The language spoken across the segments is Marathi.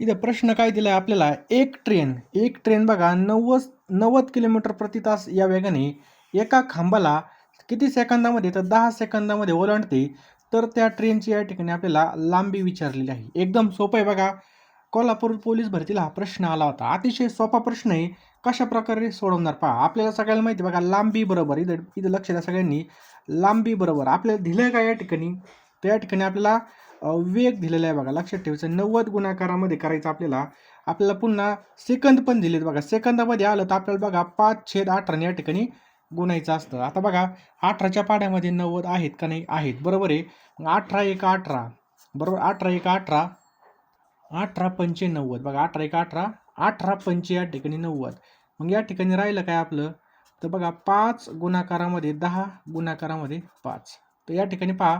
इथे प्रश्न काय दिलाय आपल्याला, एक ट्रेन बघा 90 किलोमीटर प्रति तास या वेगाने एका खांबाला किती सेकंदामध्ये, तर 10 सेकंदामध्ये ओलांडते, तर त्या ट्रेनची या ठिकाणी आपल्याला लांबी विचारलेली आहे. एकदम सोपं आहे बघा. कोल्हापूर पोलीस भरतीला हा प्रश्न आला होता. अतिशय सोपा प्रश्न आहे. कशा प्रकारे सोडवणार पहा. आपल्याला सगळ्याला माहिती बघा, लांबी बरोबर इथं लक्ष द्या सगळ्यांनी. लांबी बरोबर आपल्याला दिलंय का या ठिकाणी, तर या ठिकाणी आपल्याला वेग दिलेला आहे बघा. लक्षात ठेवायचं 90 गुणाकारामध्ये करायचं आपल्याला. आपल्याला पुन्हा सेकंद पण दिलेत बघा. सेकंदामध्ये आलं तर आपल्याला बघा 5/18 या ठिकाणी गुणायचं असतं. आता बघा 18च्या पाढ्यामध्ये 90 आहेत का नाही, आहेत, बरोबर आहे. मग 18 एक 18, बरोबर. 18 एक 18, 18 पंचे 90 बघा. 18 एक 18, 18 पंचे या ठिकाणी 90. मग या ठिकाणी राहिलं काय आपलं, तर बघा 5 गुणाकारामध्ये 10 गुणाकारामध्ये 5. तर या ठिकाणी पहा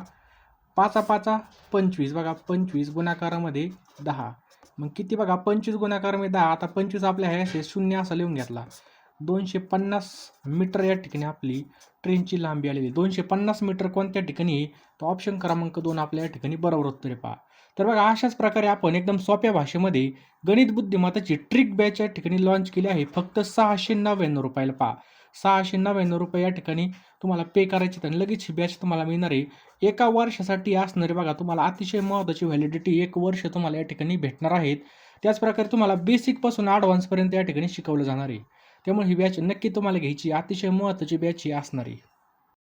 5 5 25 बघा. 25 गुणाकारामध्ये 10. मग किती बघा, 25 गुणाकारामध्ये 10. आता 25 आपल्या ह्या शून्य असा लिहून घेतला. 250 मीटर या ठिकाणी आपली ट्रेनची लांबी आलेली. 250 मीटर कोणत्या ठिकाणी, तर ऑप्शन क्रमांक 2 आपल्या या ठिकाणी बरोबर उत्तर आहे पहा. तर बघा अशाच प्रकारे आपण एकदम सोप्या भाषेमध्ये गणित बुद्धिमत्ताची ट्रिक बॅच या ठिकाणी लॉन्च केली आहे. फक्त 699 रुपयाला पहा. 699 रुपये या ठिकाणी तुम्हाला पे करायचे आणि लगेच ही बॅच तुम्हाला मिळणार आहे. एका वर्षासाठी असणारे बघा तुम्हाला अतिशय महत्त्वाची व्हॅलिडिटी 1 वर्ष तुम्हाला या ठिकाणी भेटणार आहेत. त्याचप्रकारे तुम्हाला बेसिकपासून ॲडव्हान्सपर्यंत या ठिकाणी शिकवलं जाणार आहे. त्यामुळे ही बॅच नक्की तुम्हाला घ्यायची, अतिशय महत्त्वाची बॅच ही असणार आहे.